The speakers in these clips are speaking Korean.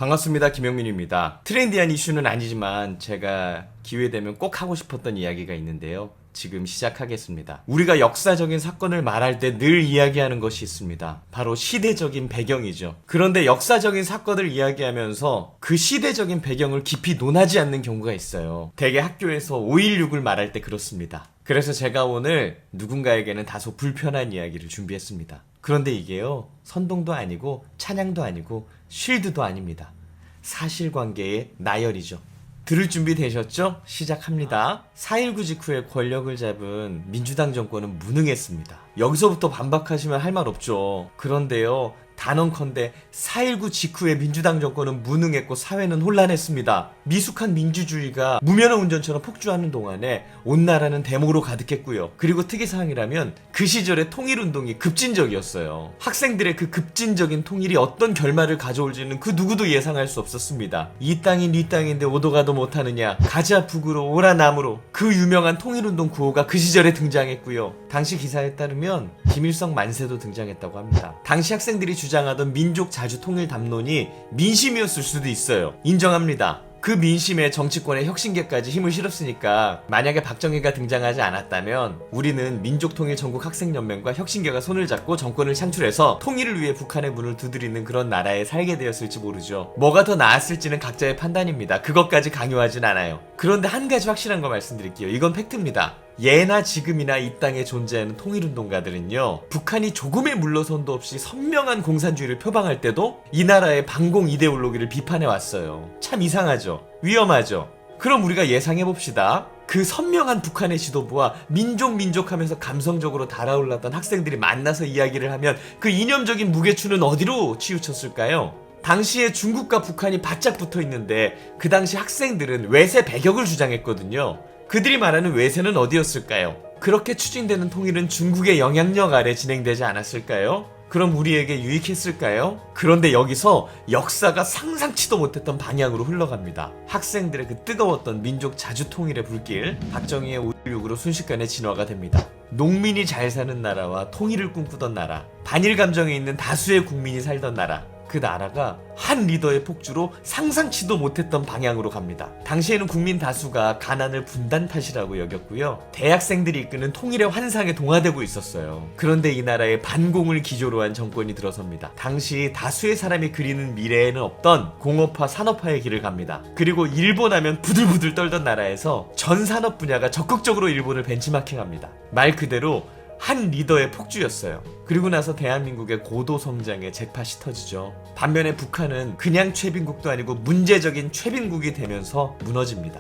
반갑습니다. 김영민입니다. 트렌디한 이슈는 아니지만 제가 기회되면 꼭 하고 싶었던 이야기가 있는데요. 지금 시작하겠습니다. 우리가 역사적인 사건을 말할 때 늘 이야기하는 것이 있습니다. 바로 시대적인 배경이죠. 그런데 역사적인 사건을 이야기하면서 그 시대적인 배경을 깊이 논하지 않는 경우가 있어요. 대개 학교에서 5.16을 말할 때 그렇습니다. 그래서 제가 오늘 누군가에게는 다소 불편한 이야기를 준비했습니다. 그런데 이게요, 선동도 아니고 찬양도 아니고 쉴드도 아닙니다. 사실관계의 나열이죠. 들을 준비 되셨죠? 시작합니다. 4.19 직후에 권력을 잡은 민주당 정권은 무능했습니다. 여기서부터 반박하시면 할 말 없죠. 그런데요, 단언컨대 4.19 직후에 민주당 정권은 무능했고 사회는 혼란했습니다. 미숙한 민주주의가 무면허 운전처럼 폭주하는 동안에 온 나라는 데모로 가득했고요. 그리고 특이사항이라면 그 시절의 통일운동이 급진적이었어요. 학생들의 그 급진적인 통일이 어떤 결말을 가져올지는 그 누구도 예상할 수 없었습니다. 이 땅이 네 땅인데 오도 가도 못하느냐, 가자 북으로 오라 남으로, 그 유명한 통일운동 구호가 그 시절에 등장했고요. 당시 기사에 따르면 김일성 만세도 등장했다고 합니다. 당시 학생들이 주장하던 민족 자주 통일 담론이 민심이었을 수도 있어요. 인정합니다. 그 민심에 정치권의 혁신계까지 힘을 실었으니까 만약에 박정희가 등장하지 않았다면 우리는 민족통일전국학생연맹과 혁신계가 손을 잡고 정권을 창출해서 통일을 위해 북한의 문을 두드리는 그런 나라에 살게 되었을지 모르죠. 뭐가 더 나았을지는 각자의 판단입니다. 그것까지 강요하진 않아요. 그런데 한 가지 확실한 거 말씀드릴게요. 이건 팩트입니다. 예나 지금이나 이 땅에 존재하는 통일운동가들은요, 북한이 조금의 물러선도 없이 선명한 공산주의를 표방할 때도 이 나라의 반공 이데올로기를 비판해왔어요. 참 이상하죠? 위험하죠? 그럼 우리가 예상해봅시다. 그 선명한 북한의 지도부와 민족 하면서 감성적으로 달아올랐던 학생들이 만나서 이야기를 하면 그 이념적인 무게추는 어디로 치우쳤을까요? 당시에 중국과 북한이 바짝 붙어 있는데 그 당시 학생들은 외세 배격을 주장했거든요. 그들이 말하는 외세는 어디였을까요? 그렇게 추진되는 통일은 중국의 영향력 아래 진행되지 않았을까요? 그럼 우리에게 유익했을까요? 그런데 여기서 역사가 상상치도 못했던 방향으로 흘러갑니다. 학생들의 그 뜨거웠던 민족 자주통일의 불길, 박정희의 5.16으로 순식간에 진화가 됩니다. 농민이 잘 사는 나라와 통일을 꿈꾸던 나라, 반일 감정에 있는 다수의 국민이 살던 나라, 그 나라가 한 리더의 폭주로 상상치도 못했던 방향으로 갑니다. 당시에는 국민 다수가 가난을 분단 탓이라고 여겼고요. 대학생들이 이끄는 통일의 환상에 동화되고 있었어요. 그런데 이 나라에 반공을 기조로 한 정권이 들어섭니다. 당시 다수의 사람이 그리는 미래에는 없던 공업화, 산업화의 길을 갑니다. 그리고 일본 하면 부들부들 떨던 나라에서 전 산업 분야가 적극적으로 일본을 벤치마킹합니다. 말 그대로 한 리더의 폭주였어요. 그리고 나서 대한민국의 고도 성장의 잭팟이 터지죠. 반면에 북한은 그냥 최빈국도 아니고 문제적인 최빈국이 되면서 무너집니다.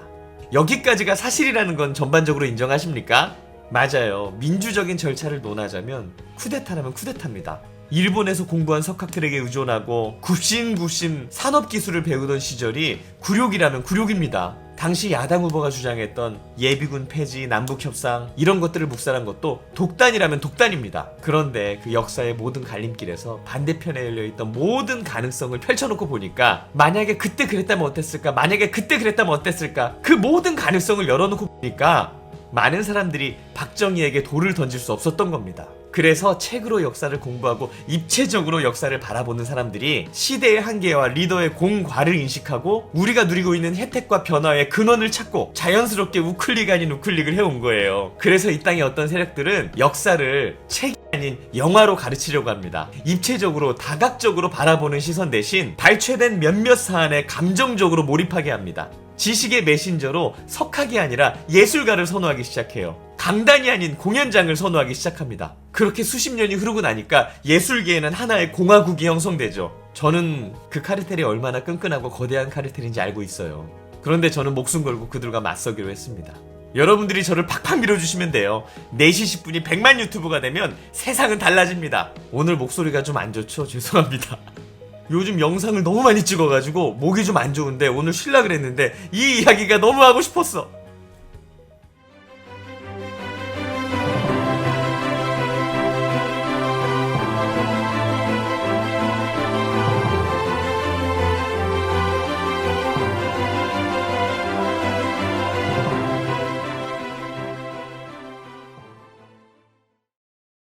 여기까지가 사실이라는 건 전반적으로 인정하십니까? 맞아요. 민주적인 절차를 논하자면 쿠데타라면 쿠데타입니다. 일본에서 공부한 석학들에게 의존하고 굽신굽신 산업기술을 배우던 시절이 굴욕이라면 굴욕입니다. 당시 야당 후보가 주장했던 예비군 폐지, 남북협상 이런 것들을 묵살한 것도 독단이라면 독단입니다. 그런데 그 역사의 모든 갈림길에서 반대편에 열려있던 모든 가능성을 펼쳐놓고 보니까 만약에 그때 그랬다면 어땠을까? 만약에 그때 그랬다면 어땠을까? 그 모든 가능성을 열어놓고 보니까 많은 사람들이 박정희에게 돌을 던질 수 없었던 겁니다. 그래서 책으로 역사를 공부하고 입체적으로 역사를 바라보는 사람들이 시대의 한계와 리더의 공과를 인식하고 우리가 누리고 있는 혜택과 변화의 근원을 찾고 자연스럽게 우클릭 아닌 우클릭을 해온 거예요. 그래서 이 땅의 어떤 세력들은 역사를 책이 아닌 영화로 가르치려고 합니다. 입체적으로 다각적으로 바라보는 시선 대신 발췌된 몇몇 사안에 감정적으로 몰입하게 합니다. 지식의 메신저로 석학이 아니라 예술가를 선호하기 시작해요. 강단이 아닌 공연장을 선호하기 시작합니다. 그렇게 수십 년이 흐르고 나니까 예술계에는 하나의 공화국이 형성되죠. 저는 그 카르텔이 얼마나 끈끈하고 거대한 카르텔인지 알고 있어요. 그런데 저는 목숨 걸고 그들과 맞서기로 했습니다. 여러분들이 저를 팍팍 밀어주시면 돼요. 4시 10분이 100만 유튜브가 되면 세상은 달라집니다. 오늘 목소리가 좀 안 좋죠? 죄송합니다. 요즘 영상을 너무 많이 찍어가지고 목이 좀 안 좋은데 오늘 쉬려고 그랬는데 이 이야기가 너무 하고 싶었어.